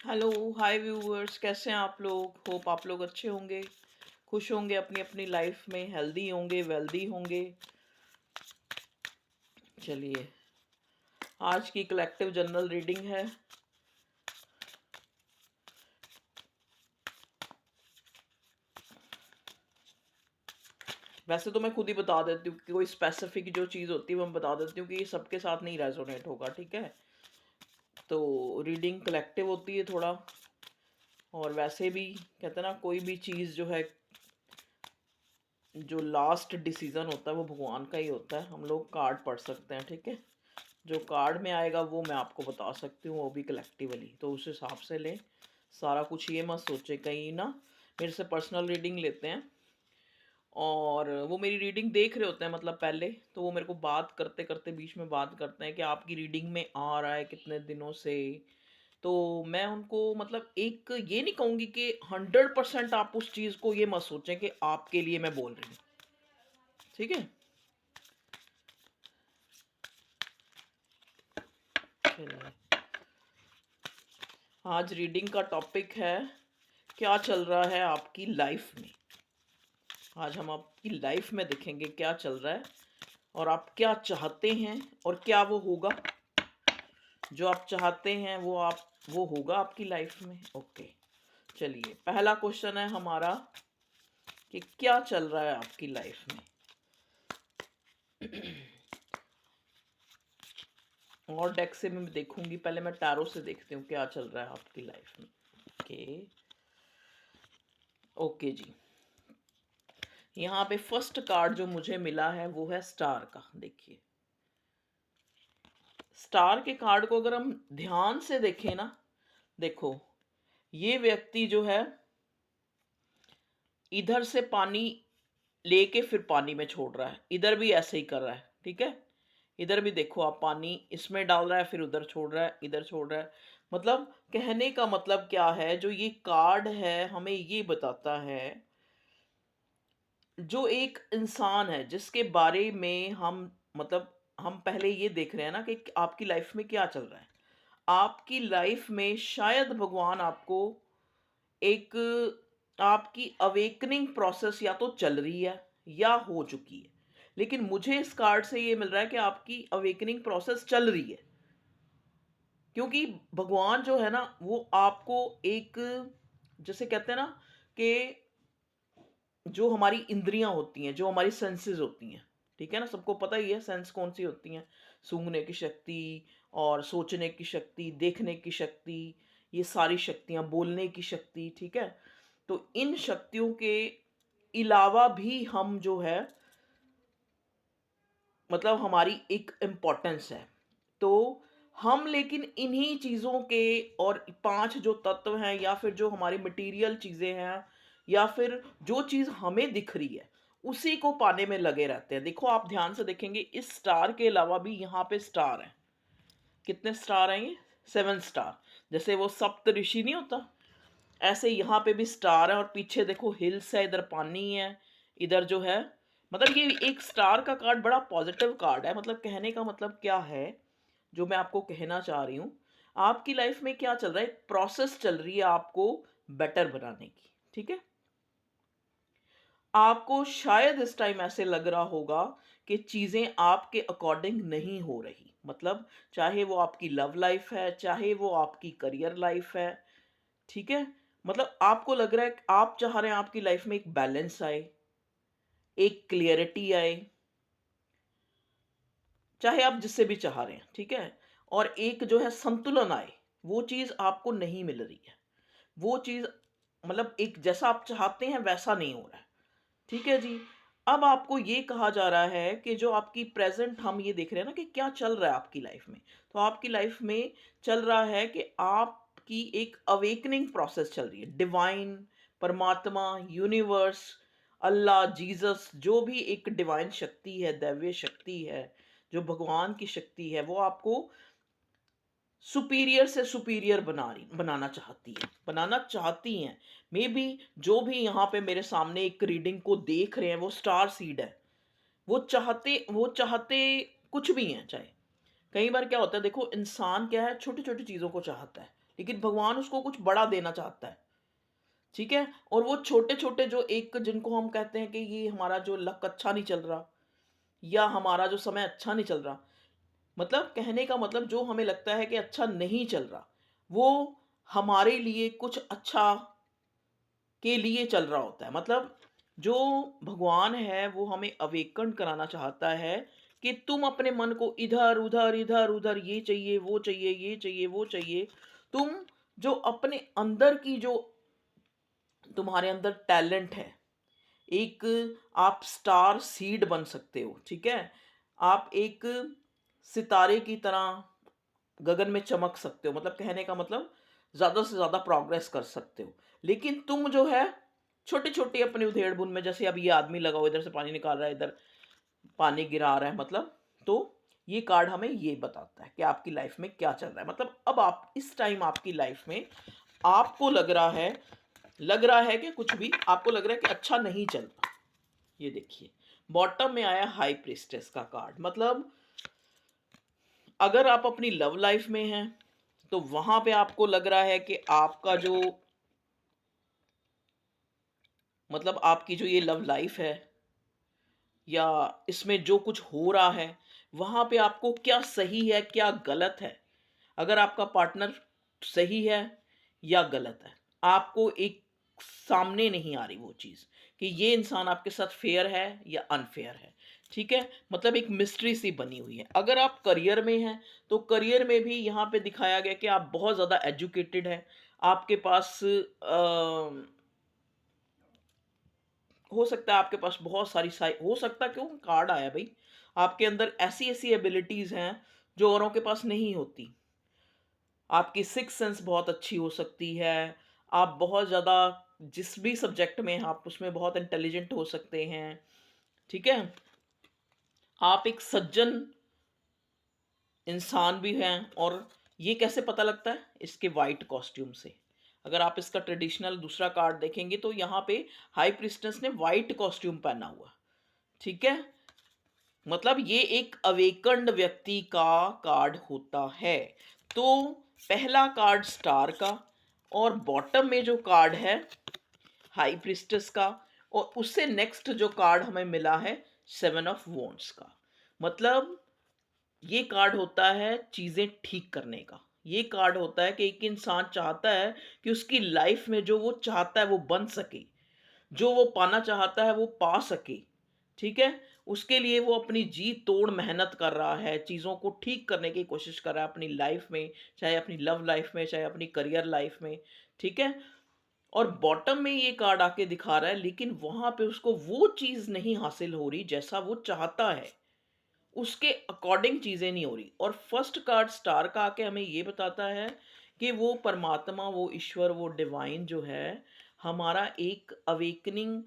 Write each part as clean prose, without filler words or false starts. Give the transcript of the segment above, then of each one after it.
Hello, हाय viewers, कैसे हैं आप लोग? होप आप लोग अच्छे होंगे, खुश होंगे, अपनी अपनी लाइफ में हेल्दी होंगे, वेल्दी होंगे। चलिए, आज की कलेक्टिव जनरल रीडिंग है। वैसे तो मैं खुद ही बता देती हूँ कि कोई स्पेसिफिक जो चीज़ होती है वो मैं बता देती हूँ कि ये सबके साथ नहीं रेजोनेट होगा, ठीक है। तो रीडिंग कलेक्टिव होती है थोड़ा। और वैसे भी कहते हैं ना, कोई भी चीज़ जो है, जो लास्ट डिसीजन होता है वो भगवान का ही होता है। हम लोग कार्ड पढ़ सकते हैं, ठीक है। जो कार्ड में आएगा वो मैं आपको बता सकती हूँ, वो भी कलेक्टिवली, तो उस हिसाब से लें। सारा कुछ ये मत सोचे कहीं ना मेरे से पर्सनल रीडिंग लेते हैं और वो मेरी रीडिंग देख रहे होते हैं, मतलब पहले तो वो मेरे को बात करते करते बीच में बात करते हैं कि आपकी रीडिंग में आ रहा है कितने दिनों से। तो मैं उनको मतलब एक ये नहीं कहूँगी कि 100% आप उस चीज़ को ये मत सोचें कि आपके लिए मैं बोल रही हूँ, ठीक है। चलिए, आज रीडिंग का टॉपिक है क्या चल रहा है आपकी लाइफ में। आज हम आपकी लाइफ में देखेंगे क्या चल रहा है और आप क्या चाहते हैं और क्या वो होगा। जो आप चाहते हैं वो होगा आपकी लाइफ में। ओके, चलिए, पहला क्वेश्चन है हमारा कि क्या चल रहा है आपकी लाइफ में। और डेक से मैं देखूंगी, पहले मैं टैरो से देखती हूँ क्या चल रहा है आपकी लाइफ में। ओके, ओके जी। यहाँ पे फर्स्ट कार्ड जो मुझे मिला है वो है स्टार का। देखिए, स्टार के कार्ड को अगर हम ध्यान से देखें ना, देखो, ये व्यक्ति जो है इधर से पानी लेके फिर पानी में छोड़ रहा है, इधर भी ऐसे ही कर रहा है, ठीक है। इधर भी देखो, आप पानी इसमें डाल रहा है, फिर उधर छोड़ रहा है, इधर छोड़ रहा है। मतलब कहने का मतलब क्या है, जो ये कार्ड है हमें ये बताता है, जो एक इंसान है जिसके बारे में हम मतलब हम पहले ये देख रहे हैं ना कि आपकी लाइफ में क्या चल रहा है। आपकी लाइफ में शायद भगवान आपको एक आपकी अवेकनिंग प्रोसेस या तो चल रही है या हो चुकी है। लेकिन मुझे इस कार्ड से ये मिल रहा है कि आपकी अवेकनिंग प्रोसेस चल रही है, क्योंकि भगवान जो है ना वो आपको एक, जैसे कहते हैं ना कि जो हमारी इंद्रियां होती हैं, जो हमारी सेंसेस होती हैं, ठीक है ना, सबको पता ही है सेंस कौन सी होती हैं। सूंघने की शक्ति और सोचने की शक्ति, देखने की शक्ति, ये सारी शक्तियां, बोलने की शक्ति, ठीक है। तो इन शक्तियों के अलावा भी हम जो है, मतलब हमारी एक इम्पोर्टेंस है। तो हम लेकिन इन्हीं चीज़ों के, और पांच जो तत्व हैं या फिर जो हमारी मटेरियल चीज़ें हैं या फिर जो चीज़ हमें दिख रही है उसी को पाने में लगे रहते हैं। देखो, आप ध्यान से देखेंगे, इस स्टार के अलावा भी यहाँ पे स्टार हैं। कितने स्टार हैं ये? 7 स्टार। जैसे वो सप्त ऋषि नहीं होता, ऐसे यहाँ पे भी स्टार है। और पीछे देखो हिल्स है, इधर पानी है, इधर जो है, मतलब ये एक स्टार का कार्ड बड़ा पॉजिटिव कार्ड है। मतलब कहने का मतलब क्या है, जो मैं आपको कहना चाह रही हूँ, आपकी लाइफ में क्या चल रहा है, एक प्रोसेस चल रही है आपको बेटर बनाने की, ठीक है। आपको शायद इस टाइम ऐसे लग रहा होगा कि चीजें आपके अकॉर्डिंग नहीं हो रही। मतलब चाहे वो आपकी लव लाइफ है, चाहे वो आपकी करियर लाइफ है, ठीक है। मतलब आपको लग रहा है कि आप चाह रहे हैं आपकी लाइफ में एक बैलेंस आए, एक क्लियरिटी आए, चाहे आप जिससे भी चाह रहे हैं, ठीक है। और एक जो है संतुलन आए, वो चीज आपको नहीं मिल रही है। वो चीज मतलब एक जैसा आप चाहते हैं वैसा नहीं हो रहा है, ठीक है जी। अब आपको ये कहा जा रहा है कि जो आपकी प्रेजेंट, हम ये देख रहे हैं ना कि क्या चल रहा है आपकी लाइफ में। तो आपकी लाइफ में चल रहा है कि आपकी एक अवेकनिंग प्रोसेस चल रही है। डिवाइन, परमात्मा, यूनिवर्स, अल्लाह, जीसस, जो भी एक डिवाइन शक्ति है, दैवीय शक्ति है, जो भगवान की शक्ति है, वो आपको सुपीरियर से सुपीरियर बनाना चाहती हैं। मे बी जो भी यहाँ पे मेरे सामने एक रीडिंग को देख रहे हैं वो स्टार सीड है। वो चाहते कुछ भी हैं। चाहे कई बार क्या होता है, देखो, इंसान क्या है, छोटी छोटी चीज़ों को चाहता है, लेकिन भगवान उसको कुछ बड़ा देना चाहता है, ठीक है? और वो छोटे-छोटे जो एक जिनको हम कहते हैं कि ये हमारा जो लक अच्छा नहीं चल रहा या हमारा जो समय अच्छा नहीं चल रहा, मतलब कहने का मतलब जो हमें लगता है कि अच्छा नहीं चल रहा, वो हमारे लिए कुछ अच्छा के लिए चल रहा होता है। मतलब जो भगवान है वो हमें अवेकन कराना चाहता है कि तुम अपने मन को इधर-उधर, इधर-उधर ये चाहिए, वो चाहिए, ये चाहिए, वो चाहिए। तुम जो अपने अंदर की जो तुम्हारे अंदर टैलेंट है, एक आप स्टार सीड बन सकते हो, ठीक है? आप एक सितारे की तरह गगन में चमक सकते हो, मतलब कहने का मतलब ज़्यादा से ज़्यादा प्रोग्रेस कर सकते हो। लेकिन तुम जो है छोटी-छोटी अपनी उधेड़-बुन में, जैसे अब ये आदमी लगा हुआ इधर से पानी निकाल रहा है, इधर पानी गिरा रहा है, मतलब तो ये कार्ड हमें ये बताता है कि आपकी लाइफ में क्या चल रहा है। मतलब अब आप इस टाइम आपकी लाइफ में आपको लग रहा है कि कुछ भी आपको लग रहा है कि अच्छा नहीं चल रहा। ये देखिए, बॉटम में आया हाई प्रीस्टेस का कार्ड। मतलब अगर आप अपनी लव लाइफ में हैं तो वहां पे आपको लग रहा है कि आपका जो मतलब आपकी जो ये लव लाइफ है या इसमें जो कुछ हो रहा है, वहां पे आपको क्या सही है क्या गलत है, अगर आपका पार्टनर सही है या गलत है, आपको एक सामने नहीं आ रही वो चीज़ कि ये इंसान आपके साथ फेयर है या अनफेयर है, ठीक है? मतलब एक मिस्ट्री सी बनी हुई है। अगर आप करियर में हैं, तो करियर में भी यहाँ पे दिखाया गया कि आप बहुत ज़्यादा एजुकेटेड हैं, आपके पास हो सकता है आपके पास बहुत सारी साइ हो सकता है, क्यों कार्ड आया भाई, आपके अंदर ऐसी-ऐसी एबिलिटीज़ हैं, जो औरों के पास नहीं होती। आपकी सिक्स्थ सेंस बहुत अच्छी हो सकती है। आप बहुत ज़्यादा जिस भी सब्जेक्ट में हैं, आप उसमें बहुत इंटेलिजेंट हो सकते हैं, ठीक है? आप एक सज्जन इंसान भी हैं। और ये कैसे पता लगता है? इसके व्हाइट कॉस्ट्यूम से। अगर आप इसका ट्रेडिशनल दूसरा कार्ड देखेंगे तो यहाँ पे हाई प्रीस्टेस ने व्हाइट कॉस्ट्यूम पहना हुआ, ठीक है? मतलब ये एक अवेकन्ड व्यक्ति का कार्ड होता है। तो पहला कार्ड स्टार का, और बॉटम में जो कार्ड है हाई प्रीस्टेस का, और उससे नेक्स्ट जो कार्ड हमें मिला है सेवन ऑफ वॉन्ड्स का। मतलब ये कार्ड होता है चीज़ें ठीक करने का। ये कार्ड होता है कि एक इंसान चाहता है कि उसकी लाइफ में जो वो चाहता है वो बन सके, जो वो पाना चाहता है वो पा सके, ठीक है? उसके लिए वो अपनी जी तोड़ मेहनत कर रहा है, चीज़ों को ठीक करने की कोशिश कर रहा है अपनी लाइफ में, चाहे अपनी लव लाइफ में, चाहे अपनी करियर लाइफ में, ठीक है? और बॉटम में ये कार्ड आके दिखा रहा है, लेकिन वहाँ पे उसको वो चीज़ नहीं हासिल हो रही जैसा वो चाहता है। उसके अकॉर्डिंग चीज़ें नहीं हो रही। और फर्स्ट कार्ड स्टार का आके हमें ये बताता है कि वो परमात्मा, वो ईश्वर, वो डिवाइन जो है, हमारा एक अवेकनिंग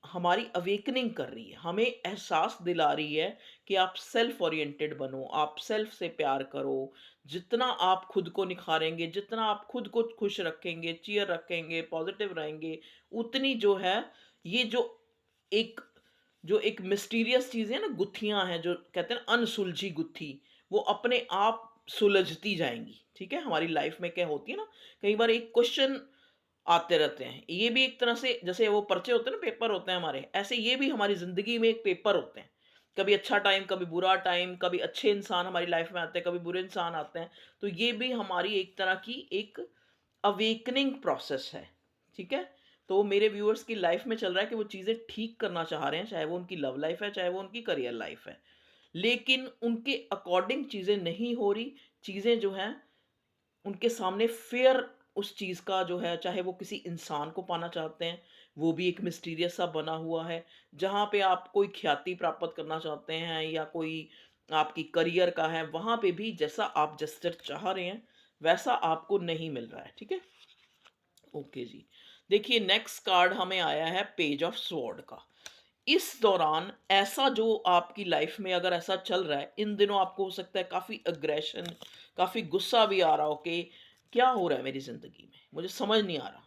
हमारी अवेकनिंग कर रही है, हमें एहसास दिला रही है कि आप सेल्फ ओरिएंटेड बनो, आप सेल्फ से प्यार करो। जितना आप खुद को निखारेंगे, जितना आप खुद को खुश रखेंगे, चीयर रखेंगे, पॉजिटिव रहेंगे, उतनी जो है ये एक जो एक मिस्टीरियस चीज़ें हैं ना, गुत्थियाँ हैं, जो कहते हैं ना अनसुलझी गुत्थी, वो अपने आप सुलझती जाएँगी, ठीक है? हमारी लाइफ़ में क्या होती है ना, कई बार एक क्वेश्चन आते रहते हैं। ये भी एक तरह से जैसे वो पर्चे होते हैं ना, पेपर होते हैं हमारे, ऐसे ये भी हमारी ज़िंदगी में एक पेपर होते हैं। कभी अच्छा टाइम, कभी बुरा टाइम, कभी अच्छे इंसान हमारी लाइफ़ में आते हैं, कभी बुरे इंसान आते हैं। तो ये भी हमारी एक तरह की एक अवेकनिंग प्रोसेस है, ठीक है? तो मेरे व्यूअर्स की लाइफ में चल रहा है कि वो चीज़ें ठीक करना चाह रहे हैं, चाहे वो उनकी लव लाइफ है, चाहे वो उनकी करियर लाइफ है। लेकिन उनके अकॉर्डिंग चीज़ें नहीं हो रही, चीज़ें जो हैं उनके सामने फेयर उस चीज़ का जो है, चाहे वो किसी इंसान को पाना चाहते हैं, वो भी एक मिस्टीरियस सा बना हुआ है। जहाँ पे आप कोई ख्याति प्राप्त करना चाहते हैं या कोई आपकी करियर का है, वहाँ पे भी जैसा आप जेस्चर चाह रहे हैं, वैसा आपको नहीं मिल रहा है, ठीक है? ओके जी। देखिए, नेक्स्ट कार्ड हमें आया है पेज ऑफ स्वॉर्ड का। इस दौरान ऐसा जो आपकी लाइफ में अगर ऐसा चल रहा है, इन दिनों आपको हो सकता है काफ़ी अग्रेशन, काफ़ी गुस्सा भी आ रहा हो कि क्या हो रहा है मेरी ज़िंदगी में? मुझे समझ नहीं आ रहा।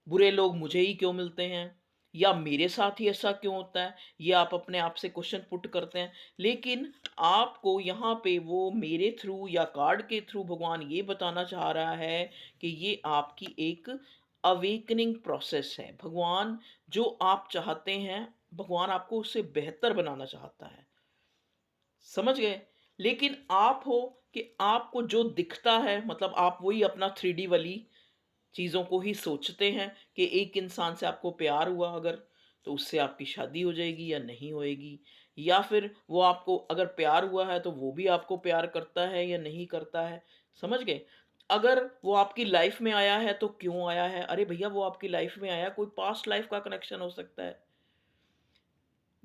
बुरे लोग मुझे ही क्यों मिलते हैं? या मेरे साथ ही ऐसा क्यों होता है? ये आप अपने आप से क्वेश्चन पुट करते हैं। लेकिन आपको यहाँ पे वो मेरे थ्रू या कार्ड के थ्रू भगवान ये बताना चाह रहा है कि ये आपकी एक अवेकनिंग प्रोसेस है। भगवान जो आप चाहते हैं, भगवान आपको उससे बेहतर बनाना चाहता है। समझ गए? लेकिन आप हो कि आपको जो दिखता है, मतलब आप वही अपना 3D वाली चीज़ों को ही सोचते हैं कि एक इंसान से आपको प्यार हुआ अगर, तो उससे आपकी शादी हो जाएगी या नहीं होएगी। या फिर वो आपको अगर प्यार हुआ है तो वो भी आपको प्यार करता है या नहीं करता है। समझ गए? अगर वो आपकी लाइफ में आया है तो क्यों आया है? अरे भैया, वो आपकी लाइफ में आया, कोई पास्ट लाइफ का कनेक्शन हो सकता है।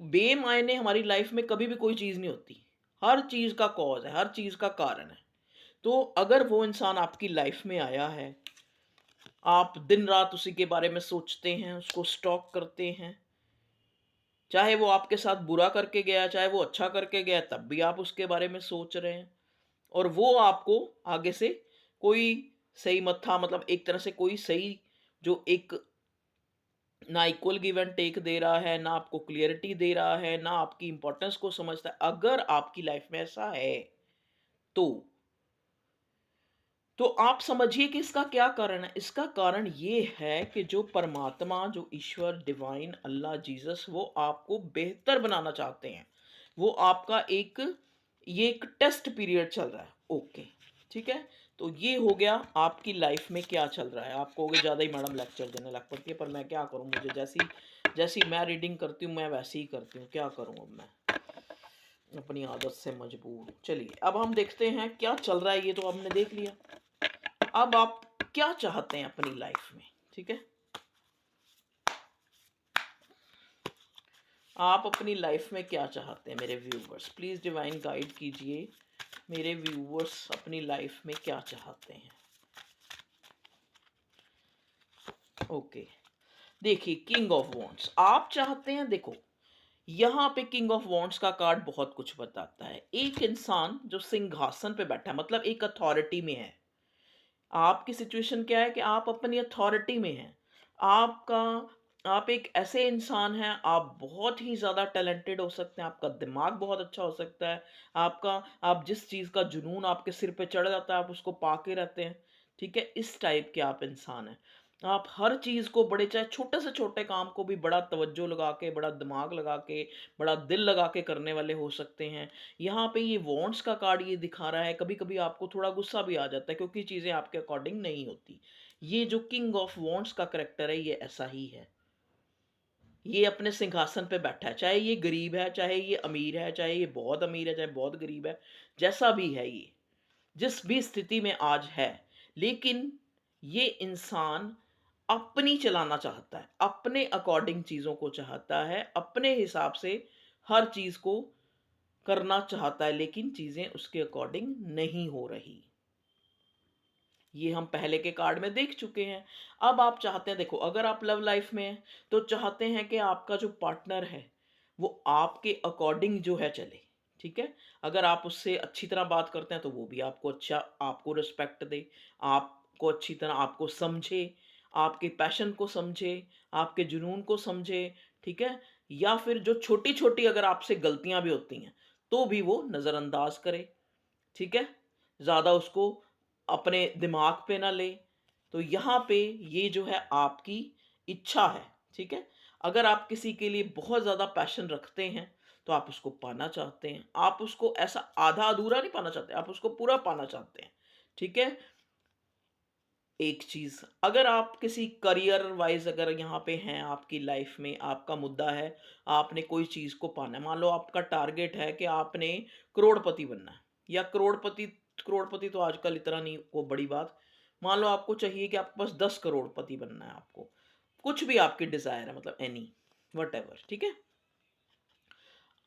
बेमायने हमारी लाइफ में कभी भी कोई चीज़ नहीं होती। हर चीज़ का कॉज़ है, हर चीज़ का कारण है। तो अगर वो इंसान आपकी लाइफ में आया है, आप दिन-रात उसी के बारे में सोचते हैं, उसको स्टॉक करते हैं। चाहे वो आपके साथ बुरा करके गया, चाहे वो अच्छा करके गया, तब भी आप उसके बारे में सोच रहे हैं। और वो आपको आगे से कोई सही मत्था, मतलब एक तरह से कोई सही जो एक ना इक्वल गिव एंड टेक दे रहा है, ना आपको क्लियरिटी दे रहा है, ना आपकी इंपॉर्टेंस को समझता है। अगर आपकी लाइफ में ऐसा है, तो तो आप समझिए कि इसका क्या कारण है। इसका कारण ये है कि जो परमात्मा, जो ईश्वर, डिवाइन, अल्लाह, जीसस, वो आपको बेहतर बनाना चाहते हैं। वो आपका एक ये एक टेस्ट पीरियड चल रहा है। ओके, ठीक है। तो ये हो गया आपकी लाइफ में क्या चल रहा है। आप कहोगे ज़्यादा ही मैडम लेक्चर देने लग पड़ती है, पर मैं क्या करूँ, मुझे जैसी जैसी मैं रीडिंग करती हूँ मैं वैसे ही करती हूँ। क्या करूँ अब मैं, अपनी आदत से मजबूर हूँ। चलिए अब हम देखते हैं क्या चल रहा है। ये तो हमने देख लिया। अब आप क्या चाहते हैं अपनी लाइफ में, ठीक है। आप अपनी लाइफ में क्या चाहते हैं मेरे व्यूवर्स, प्लीज डिवाइन गाइड कीजिए। मेरे व्यूवर्स अपनी लाइफ में क्या चाहते हैं। ओके, देखिए किंग ऑफ वॉन्ड्स आप चाहते हैं। देखो यहाँ पे किंग ऑफ वॉन्ड्स का कार्ड बहुत कुछ बताता है। एक इंसान जो सिंहासन पे बैठा है, मतलब एक अथॉरिटी में है। आपकी सिचुएशन क्या है कि आप अपनी अथॉरिटी में हैं। आपका आप एक ऐसे इंसान हैं, आप बहुत ही ज़्यादा टैलेंटेड हो सकते हैं, आपका दिमाग बहुत अच्छा हो सकता है। आपका आप जिस चीज़ का जुनून आपके सिर पे चढ़ जाता है, आप उसको पाके रहते हैं। ठीक है, इस टाइप के आप इंसान हैं। आप हर चीज़ को बड़े, चाहे छोटे से छोटे काम को भी बड़ा तवज्जो लगा के, बड़ा दिमाग लगा के, बड़ा दिल लगा के करने वाले हो सकते हैं। यहाँ पे ये वॉन्ट्स का कार्ड ये दिखा रहा है, कभी-कभी आपको थोड़ा गुस्सा भी आ जाता है क्योंकि चीज़ें आपके अकॉर्डिंग नहीं होती। ये जो किंग ऑफ वॉन्ट्स का करैक्टर है, ये ऐसा ही है। ये अपने सिंहासन पे बैठा है, चाहे ये गरीब है, चाहे ये अमीर है, चाहे ये बहुत अमीर है, चाहे बहुत गरीब है, जैसा भी है ये, जिस भी स्थिति में आज है। लेकिन ये इंसान अपनी चलाना चाहता है, अपने अकॉर्डिंग चीज़ों को चाहता है, अपने हिसाब से हर चीज़ को करना चाहता है, लेकिन चीज़ें उसके अकॉर्डिंग नहीं हो रही। ये हम पहले के कार्ड में देख चुके हैं। अब आप चाहते हैं, देखो अगर आप लव लाइफ में हैं, तो चाहते हैं कि आपका जो पार्टनर है, वो आपके अकॉर्डिंग जो है चले, ठीक है? अगर आप उससे अच्छी तरह बात करते हैं, तो वो भी आपको अच्छा, आपको रिस्पेक्ट दे, आपको अच्छी तरह आपको समझे, आपके पैशन को समझे, आपके जुनून को समझे, ठीक है? या फिर जो छोटी-छोटी अगर आपसे गलतियाँ भी होती हैं, तो भी वो नज़रअंदाज करे, ठीक है? ज़्यादा उसको अपने दिमाग पे ना ले। तो यहाँ पे ये जो है आपकी इच्छा है, ठीक है? अगर आप किसी के लिए बहुत ज़्यादा पैशन रखते हैं, तो आप उसको पाना चाहते हैं। आप उसको ऐसा आधा-अधूरा नहीं पाना चाहते, आप उसको पूरा पाना चाहते हैं, ठीक है? एक चीज़, अगर आप किसी करियर वाइज़ अगर यहाँ पे हैं, आपकी लाइफ़ में आपका मुद्दा है, आपने कोई चीज़ को पाना है। मान लो आपका टारगेट है कि आपने करोड़पति बनना है, या करोड़पति करोड़पति तो आजकल इतना नहीं वो बड़ी बात। मान लो आपको चाहिए कि आपके पास 10 करोड़पति बनना है आपको। कुछ भी आपकी डिज़ायर है, मतलब एनी, व्हाटएवर, ठीक है?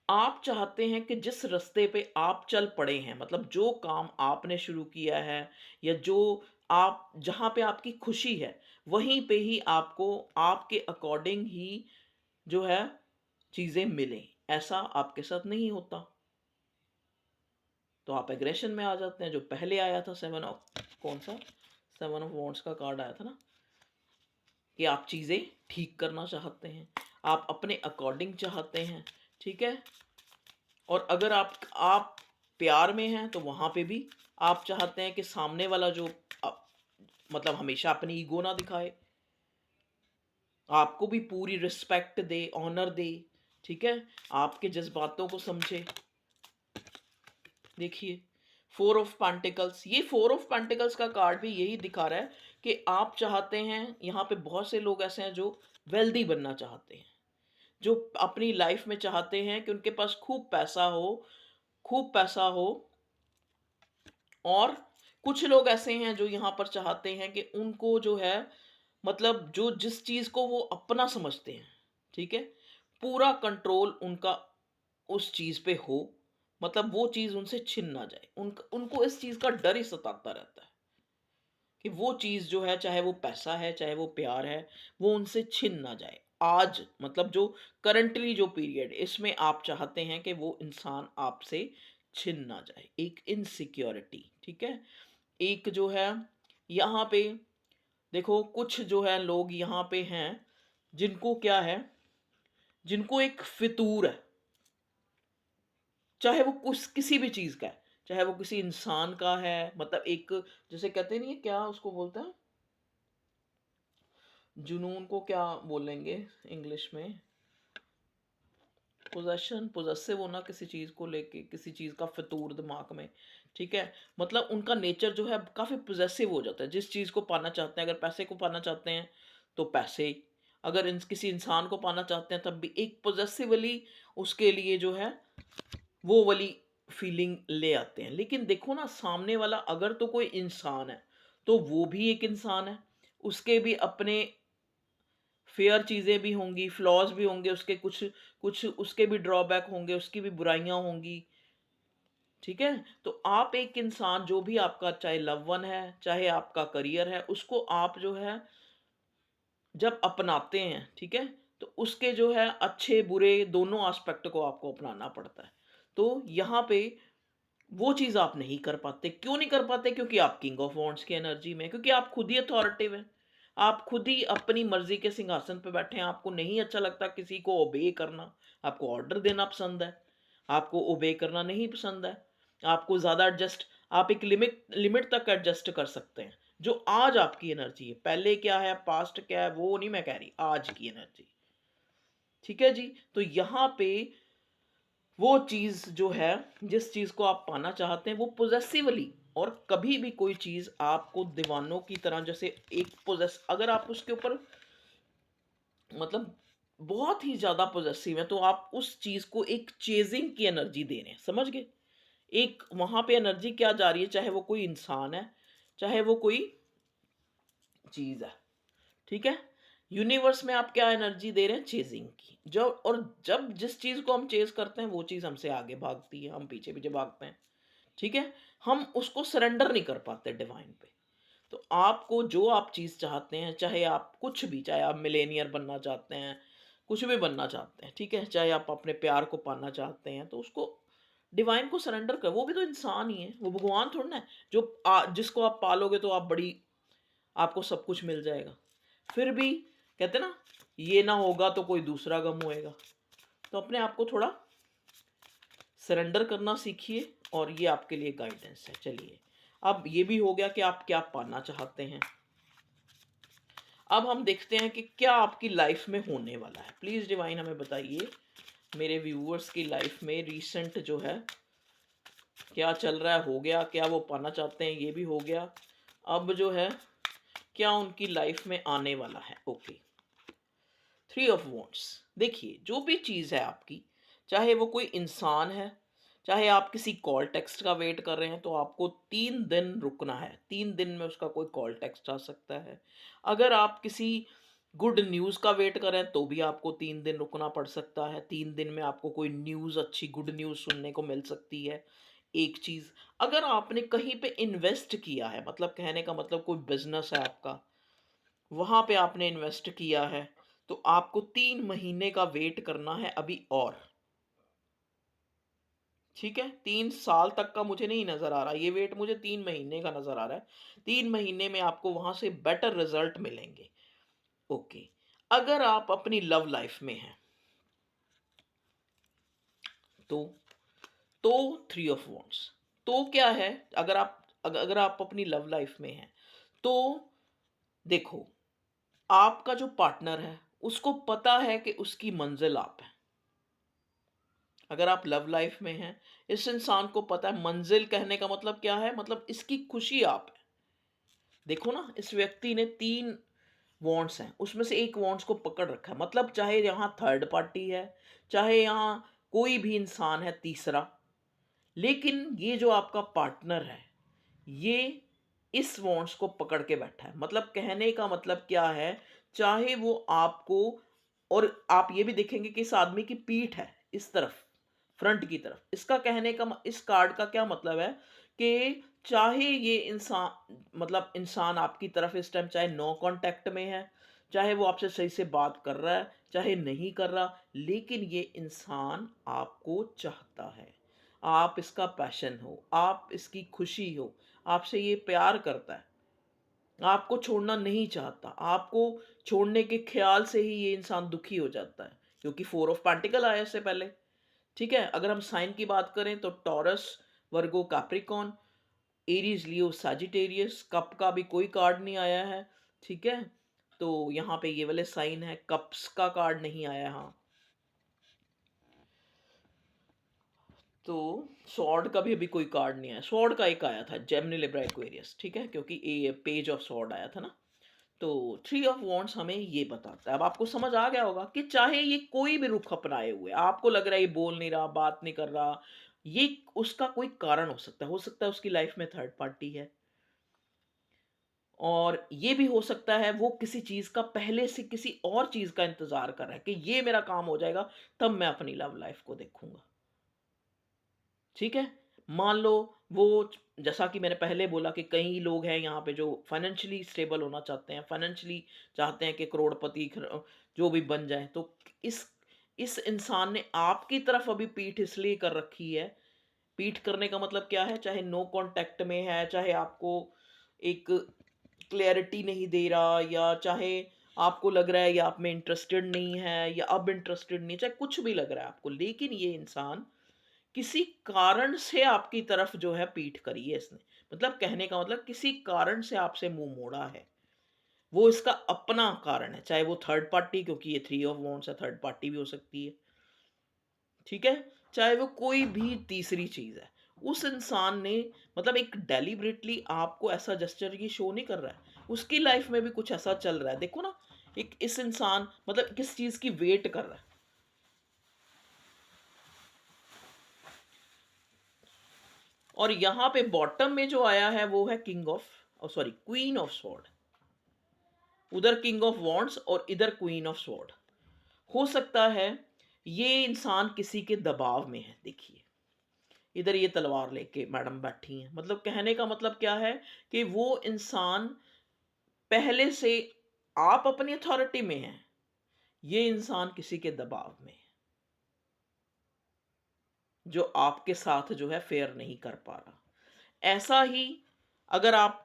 आप चाहते हैं कि जिस रास्ते पे आप चल पड़े हैं, मतलब जो काम आपने शुरू किया है, या जो आप जहाँ पे आपकी खुशी है, वहीं पे ही आपको आपके अकॉर्डिंग ही जो है चीज़ें मिलें। ऐसा आपके साथ नहीं होता। तो आप एग्रेशन में आ जाते हैं, जो पहले आया था 7 ऑफ, कौन सा? 7 ऑफ वॉन्ड्स का कार्ड आया था ना, कि आप चीज़ें ठीक करना चाहते हैं। आप अपने अकॉर्डिंग चाहते हैं, ठीक है? और अगर आप प्यार में हैं तो वहाँ पे भी आप चाहते हैं कि सामने वाला जो अ, मतलब हमेशा अपनी ईगो ना दिखाए, आपको भी पूरी रिस्पेक्ट दे, ऑनर दे, ठीक है? आपके जज़्बातों को समझे। देखिए, 4 ऑफ पेंटिकल्स, ये 4 ऑफ पेंटिकल्स का कार्ड भी यही दिखा रहा है कि आप चाहते हैं, यहाँ पे बहुत से लोग ऐसे हैं जो वेल्दी बनना चाहते हैं, जो अपनी लाइफ में चाहते हैं कि उनके पास खूब पैसा हो। और कुछ लोग ऐसे हैं जो यहाँ पर चाहते हैं कि उनको जो है, मतलब जो जिस चीज़ को वो अपना समझते हैं, ठीक है? पूरा कंट्रोल उनका उस चीज़ पे हो, मतलब वो चीज़ उनसे छिन ना जाए। उनको इस चीज़ का डर ही सताता रहता है कि वो चीज़ जो है, चाहे वो पैसा है, चाहे वो प्यार है, वो उनसे छिन ना जाए। आज मतलब जो करंटली जो पीरियड इसमें आप चाहते हैं कि वो इंसान आपसे छिन ना जाए। एक इनसिक्योरिटी, ठीक है? एक जो है यहाँ पे देखो, कुछ जो है लोग यहाँ पे हैं जिनको क्या है, जिनको एक फितूर है, चाहे वो कुछ किसी भी चीज़ का है, चाहे वो किसी इंसान का है, मतलब एक, जैसे कहते नहीं है, क्या उसको बोलते हैं, जुनून को क्या बोलेंगे इंग्लिश में, पोजेशन, पोजेसिव होना किसी चीज़ को लेके, किसी चीज़ का फितूर दिमाग में, ठीक है? मतलब उनका नेचर जो है काफ़ी पोजेसिव हो जाता है, जिस चीज़ को पाना चाहते हैं, अगर पैसे को पाना चाहते हैं तो पैसे, अगर किसी इंसान को पाना चाहते हैं तब भी एक पोजेसिवली उसके लिए जो है वो वाली फीलिंग ले आते हैं। लेकिन देखो ना, सामने वाला अगर तो कोई इंसान है तो वो भी एक इंसान है, उसके भी अपने फेयर चीज़ें भी होंगी, फ्लॉज़ भी होंगे, उसके कुछ कुछ उसके भी ड्रॉबैक होंगे, उसकी भी बुराइयाँ होंगी, ठीक है? तो आप एक इंसान जो भी आपका, चाहे लव वन है, चाहे आपका करियर है, उसको आप जो है जब अपनाते हैं, ठीक है? तो उसके जो है अच्छे-बुरे दोनों एस्पेक्ट को आपको अपनाना पड़ता है। तो यहाँ पे वो चीज़ आप नहीं कर पाते। क्यों नहीं कर पाते? क्योंकि आप किंग ऑफ वॉन्ड्स की एनर्जी में हैं, क्योंकि आप खुद ही अथॉरिटिव हैं। आप खुद ही अपनी मर्ज़ी के सिंहासन पे बैठे हैं, आपको नहीं अच्छा लगता किसी को ओबे करना, आपको ऑर्डर देना पसंद है, आपको ओबे करना नहीं पसंद है। आपको ज़्यादा एडजस्ट, आप एक लिमिट लिमिट तक एडजस्ट कर सकते हैं, जो आज आपकी एनर्जी है। पहले क्या है, पास्ट क्या है, वो नहीं मैं कह रही, आज की एनर्जी। ठीक है जी? तो यहाँ पे वो चीज़ जो है, जिस चीज़ को आप पाना चाहते हैं वो पॉसेसिवली, और कभी भी कोई चीज़ आपको दीवानों की तरह, जैसे एक पोजेस, अगर आप उसके ऊपर मतलब बहुत ही ज़्यादा पॉसेसिव हैं तो आप उस चीज़ को एक चेजिंग की एनर्जी दे रहे हैं, समझ गए? एक वहाँ पे एनर्जी क्या जा रही है, चाहे वो कोई इंसान है, चाहे वो कोई चीज़ है, ठीक है? यूनिवर्स में आप क्या एनर्जी दे रहे हैं, चेजिंग की। जब और जब जिस चीज़ को हम चेज़ करते हैं वो चीज़ हमसे आगे भागती है, हम पीछे-पीछे भागते हैं, ठीक है? हम उसको सरेंडर नहीं कर पाते डिवाइन पे। तो आपको जो आप चीज़ चाहते हैं, चाहे आप कुछ भी, चाहे आप मिलेनियर बनना चाहते हैं, कुछ भी बनना चाहते हैं, ठीक है? चाहे आप अपने प्यार को पाना चाहते हैं, तो उसको डिवाइन को सरेंडर कर, वो भी तो इंसान ही है, वो भगवान थोड़ी ना है, जो जिसको आप पालोगे तो आप बड़ी, आपको सब कुछ मिल जाएगा। फिर भी कहते हैं ना, ये ना होगा तो कोई दूसरा गम होएगा। तो अपने आप को थोड़ा सरेंडर करना सीखिए, और ये आपके लिए गाइडेंस है। चलिए, अब ये भी हो गया कि आप क्या पाना चाहते हैं। अब हम देखते हैं कि क्या आपकी लाइफ में होने वाला है। प्लीज़ डिवाइन हमें बताइए, मेरे व्यूअर्स की लाइफ में रीसेंट जो है क्या चल रहा है, हो गया क्या, वो पाना चाहते हैं, ये भी हो गया। अब जो है क्या उनकी लाइफ में आने वाला है। Okay, 3 of wands. देखिए, जो भी चीज़ है आपकी, चाहे वो कोई इंसान है, चाहे आप किसी कॉल टेक्स्ट का वेट कर रहे हैं, तो आपको 3 दिन रुकना है। 3 दिन में उसका कोई कॉल टेक्स्ट आ सकता है। अगर आप किसी गुड न्यूज़ का वेट कर रहे हैं, तो भी आपको 3 दिन रुकना पड़ सकता है। 3 दिन में आपको कोई न्यूज़, अच्छी गुड न्यूज़ सुनने को मिल सकती है। एक चीज़, अगर आपने कहीं पे इन्वेस्ट किया है, मतलब कहने का मतलब कोई बिज़नेस है आपका, वहाँ पे आपने इन्वेस्ट किया है, तो आपको 3 महीने का वेट करना है अभी और, ठीक है? 3 साल तक का मुझे नहीं नज़र आ रहा, ये वेट मुझे 3 महीने का नज़र आ रहा है। 3 महीने में आपको वहाँ से बेटर रिज़ल्ट मिलेंगे। ओके, अगर आप अपनी लव लाइफ़ में हैं, तो तो थ्री ऑफ वॉन्ट्स, तो क्या है, अगर आप अपनी लव लाइफ में हैं, तो देखो, आपका जो पार्टनर है उसको पता है कि उसकी मंजिल आप हैं। अगर आप लव लाइफ में हैं, इस इंसान को पता है मंजिल कहने का मतलब क्या है, मतलब इसकी खुशी आप है। देखो ना, इस व्यक्ति ने तीन वॉन्ट्स हैं, उसमें से एक वॉन्ट्स को पकड़ रखा है, मतलब चाहे यहाँ थर्ड पार्टी है, चाहे यहाँ कोई भी इंसान है तीसरा, लेकिन ये जो आपका पार्टनर है, ये इस वॉन्ट्स को पकड़ के बैठा है। मतलब कहने का मतलब क्या है, चाहे वो आपको, और आप ये भी देखेंगे कि इस आदमी की पीठ है इस तरफ, फ्रंट की तरफ। इसका कहने का इस कार्ड का क्या मतलब है कि चाहे ये इंसान, मतलब इंसान आपकी तरफ इस टाइम चाहे नो कांटेक्ट में है, चाहे वो आपसे सही से बात कर रहा है, चाहे नहीं कर रहा, लेकिन ये इंसान आपको चाहता है। आप इसका पैशन हो, आप इसकी खुशी हो, आपसे ये प्यार करता है, आपको छोड़ना नहीं चाहता। आपको छोड़ने के ख्याल से ही ये इंसान दुखी हो जाता है, क्योंकि फोर ऑफ पेंटिकल आया इससे पहले। ठीक है, अगर हम साइन की बात करें तो टॉरस, वर्गो, कैप्रिकॉन, एरीज, लियो, सैजिटेरियस। कप का भी कोई कार्ड नहीं आया है। ठीक है, तो यहाँ पे ये वाले साइन है, कप्स का कार्ड नहीं आया। हाँ, तो सॉर्ड का भी अभी कोई कार्ड नहीं आया। सॉर्ड का एक आया था, जेमिनी, लिब्रा, एक्वेरियस। ठीक है, क्योंकि ये पेज ऑफ सॉर्ड आया था ना। तो थ्री ऑफ वॉन्ट्स हमें ये बताता है। अब आपको समझ आ गया होगा कि चाहे ये कोई भी रुख अपनाए हुए, आपको लग रहा है ये बोल नहीं रहा, बात नहीं कर रहा, ये उसका कोई कारण हो सकता है उसकी लाइफ में थर्ड पार्टी है, और ये भी हो सकता है वो किसी चीज का, पहले से किसी और चीज का इंतजार कर रहा है कि ये मेरा काम हो जाएगा तब मैं अपनी लव लाइफ को देखूंगा। ठीक है, मान लो वो, जैसा कि मैंने पहले बोला कि कई लोग हैं यहाँ पे जो फाइनेंशियली स्टेबल होना चाहते हैं, फाइनेंशियली चाहते हैं कि करोड़पति जो भी बन जाए, तो इस इस इंसान ने आपकी तरफ अभी पीठ इसलिए कर रखी है। पीठ करने का मतलब क्या है, चाहे नो कांटेक्ट में है, चाहे आपको एक क्लैरिटी नहीं दे रहा, या चाहे आपको लग रहा है या आप में इंटरेस्टेड नहीं है, या अब इंटरेस्टेड नहीं, चाहे कुछ भी लग रहा है आपको, लेकिन ये इंसान किसी कारण से आपकी तरफ जो है पीठ करी है इसने। मतलब कहने का मतलब किसी कारण से आपसे मुंह मोड़ा है। वो इसका अपना कारण है, चाहे वो थर्ड पार्टी, क्योंकि ये थ्री ऑफ वॉन्ट्स है, थर्ड पार्टी भी हो सकती है। ठीक है, चाहे वो कोई भी तीसरी चीज है, उस इंसान ने, मतलब एक डेलिबरेटली आपको ऐसा जेस्चर की शो नहीं कर रहा है, उसकी लाइफ में भी कुछ ऐसा चल रहा है। देखो ना, एक इस इंसान मतलब किस चीज की वेट कर रहा है। और यहाँ पे बॉटम में जो आया है वो है king of, sorry, queen of sword. उधर किंग ऑफ वॉन्ड्स और इधर क्वीन ऑफ स्वॉर्ड। हो सकता है ये इंसान किसी के दबाव में है। देखिए, इधर ये तलवार लेके मैडम बैठी हैं, मतलब कहने का मतलब क्या है कि वो इंसान पहले से, आप अपनी अथॉरिटी में हैं, ये इंसान किसी के दबाव में है, जो आपके साथ जो है फेयर नहीं कर पा रहा। ऐसा ही, अगर आप,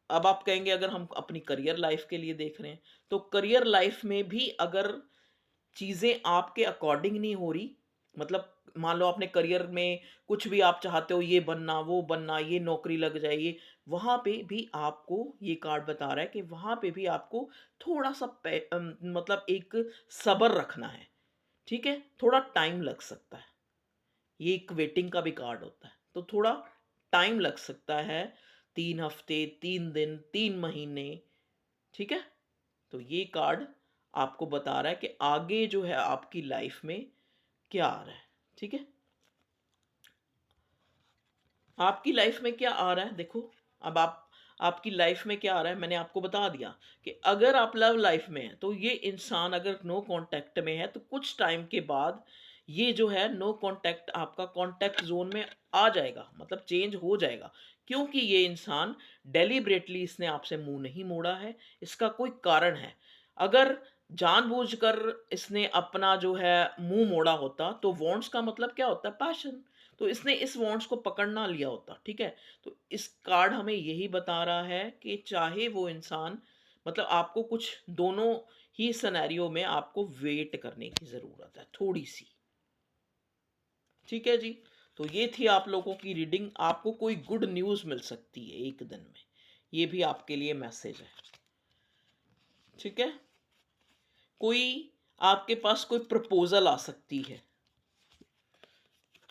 अब आप कहेंगे अगर हम अपनी करियर लाइफ के लिए देख रहे हैं, तो करियर लाइफ में भी अगर चीज़ें आपके अकॉर्डिंग नहीं हो रही, मतलब मान लो आपने करियर में कुछ भी आप चाहते हो, ये बनना, वो बनना, ये नौकरी लग जाए, ये, वहाँ पे भी आपको ये कार्ड बता रहा है कि वहाँ पे भी आपको थोड़ा सा मतलब एक सब्र रखना है। ठीक है, थोड़ा टाइम लग सकता है। ये एक वेटिंग का भी कार्ड होता है, तो थोड़ा टाइम लग सकता है, 3 हफ्ते, 3 दिन, 3 महीने। ठीक है, तो ये कार्ड आपको बता रहा है कि आगे जो है आपकी लाइफ में क्या आ रहा है। ठीक है, आपकी लाइफ में क्या आ रहा है, देखो। अब आपकी लाइफ में क्या आ रहा है, मैंने आपको बता दिया कि अगर आप लव लाइफ में हैं, तो ये इंसान अगर नो कांटेक्ट में है, तो कुछ टाइम के बाद ये जो है नो कांटेक्ट आपका कांटेक्ट जोन में आ जाएगा, मतलब चेंज हो जाएगा, क्योंकि ये इंसान डेलिबरेटली इसने आपसे मुंह नहीं मोड़ा है। इसका कोई कारण है। अगर जानबूझकर इसने अपना जो है मुंह मोड़ा होता, तो वॉन्ट्स का मतलब क्या होता है, पैशन, तो इसने इस वॉन्ट्स को पकड़ना लिया होता। ठीक है, तो इस कार्ड हमें यही बता रहा है कि चाहे वो इंसान, मतलब आपको कुछ दोनों ही सिनेरियो में आपको वेट करने की ज़रूरत है थोड़ी सी। ठीक है जी। तो ये थी आप लोगों की रीडिंग। आपको कोई गुड न्यूज़ मिल सकती है एक दिन में, ये भी आपके लिए मैसेज है। ठीक है, कोई आपके पास कोई प्रपोजल आ सकती है।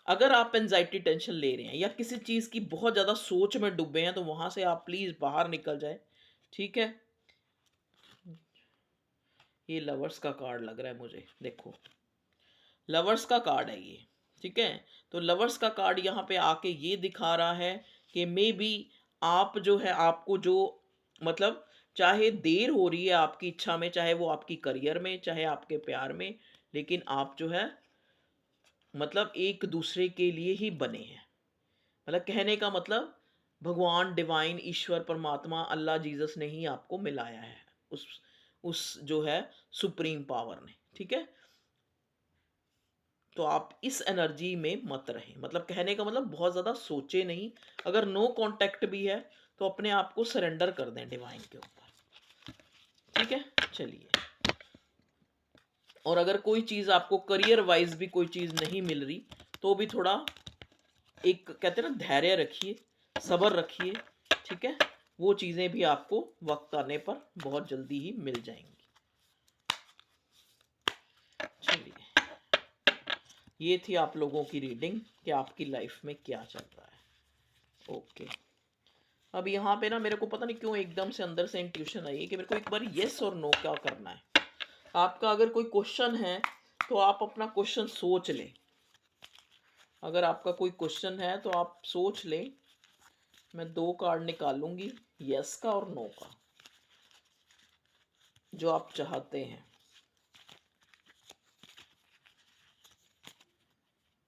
अगर आप एंजाइटी टेंशन ले रहे हैं या किसी चीज़ की बहुत ज़्यादा सोच में डूबे हैं, तो वहां से आप प्लीज़ बाहर निकल जाए। ठीक है, ये लवर्स का कार्ड लग रहा है मुझे, देखो लवर्स का कार्ड है ये। ठीक है, तो लवर्स का कार्ड यहाँ पे आके ये दिखा रहा है कि मे बी आप जो है, आपको जो मतलब चाहे देर हो रही है आपकी इच्छा में, चाहे वो आपकी करियर में, चाहे आपके प्यार में, लेकिन आप जो है मतलब एक दूसरे के लिए ही बने हैं। मतलब कहने का मतलब भगवान, डिवाइन, ईश्वर, परमात्मा, अल्लाह, जीसस ने ही आपको मिलाया है उस जो है सुप्रीम पावर ने। ठीक है, तो आप इस एनर्जी में मत रहें। मतलब कहने का मतलब बहुत ज़्यादा सोचे नहीं। अगर नो कांटेक्ट भी है तो अपने आप को सरेंडर कर दें डिवाइन के ऊपर। ठीक है, चलिए। और अगर कोई चीज़ आपको करियर वाइज भी कोई चीज़ नहीं मिल रही, तो भी थोड़ा एक कहते हैं ना, धैर्य रखिए, सब्र रखिए। ठीक है, वो चीज़ें भी आपको वक्त आने पर बहुत जल्दी ही मिल जाएंगी। चलिए, ये थी आप लोगों की रीडिंग कि आपकी लाइफ में क्या चल रहा है। ओके, अब यहाँ पे ना मेरे को पता नहीं क्यों एकदम से अंदर से इंट्यूशन आई है कि मेरे को एक बार येस और नो क्या करना है। आपका अगर कोई क्वेश्चन है तो आप अपना क्वेश्चन सोच लें। अगर आपका कोई क्वेश्चन है तो आप सोच लें। मैं 2 कार्ड निकालूंगी, यस का और नो का, जो आप चाहते हैं।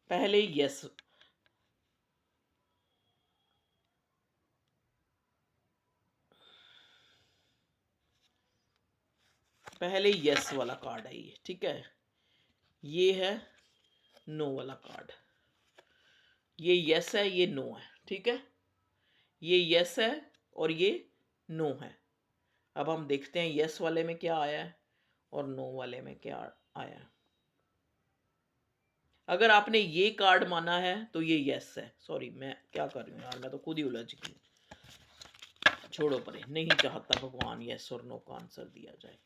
पहले यस, पहले यस वाला कार्ड है ये। ठीक है, ये है नो वाला कार्ड। ये यस है, ये नो है। ठीक है, ये यस है और ये नो है। अब हम देखते हैं यस वाले में क्या आया है और नो वाले में क्या आया है। अगर आपने ये कार्ड माना है तो ये यस है। सॉरी, मैं क्या कर रही हूँ यार, मैं तो खुद ही उलझ गई। छोड़ो परे, नहीं चाहता भगवान यस और नो का आंसर दिया जाए।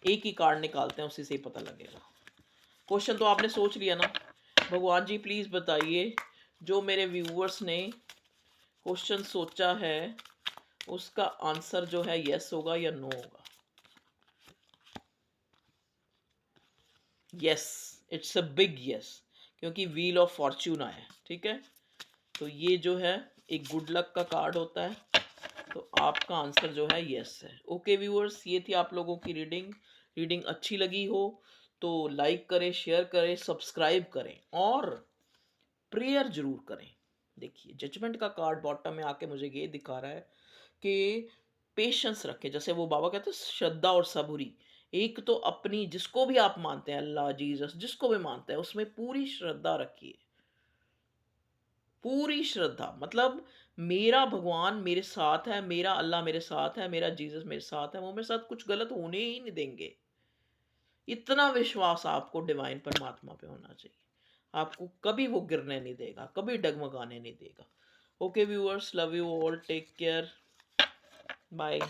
एक ही कार्ड निकालते हैं, उसी से ही पता लगेगा। क्वेश्चन तो आपने सोच लिया ना। भगवान जी प्लीज बताइए, जो मेरे व्यूअर्स ने क्वेश्चन सोचा है उसका आंसर जो है यस होगा या नो होगा। Yes, it's a big yes, क्योंकि व्हील ऑफ फॉर्च्यून आया है। ठीक है, तो ये जो है एक गुड लक का कार्ड होता है। तो आपका आंसर जो है यस है। ओके व्यूअर्स, ये थी आप लोगों की रीडिंग। रीडिंग अच्छी लगी हो तो लाइक करें, शेयर करें, सब्सक्राइब करें और प्रेयर जरूर करें। देखिए, जजमेंट का कार्ड बॉटम में आके मुझे ये दिखा रहा है कि पेशेंस रखें। जैसे वो बाबा कहते हैं, श्रद्धा और सबूरी। एक तो अपनी, जिसको भी आप मानते हैं, अल्लाह, जीसस, जिसको भी मानते हैं, उसमें पूरी श्रद्धा रखिए। पूरी श्रद्धा मतलब मेरा भगवान मेरे साथ है, मेरा अल्लाह मेरे साथ है, मेरा जीसस मेरे साथ है, वो मेरे साथ कुछ गलत होने ही नहीं देंगे। इतना विश्वास आपको डिवाइन परमात्मा पे होना चाहिए। आपको कभी वो गिरने नहीं देगा, कभी डगमगाने नहीं देगा। Okay viewers, love you all, take care, bye.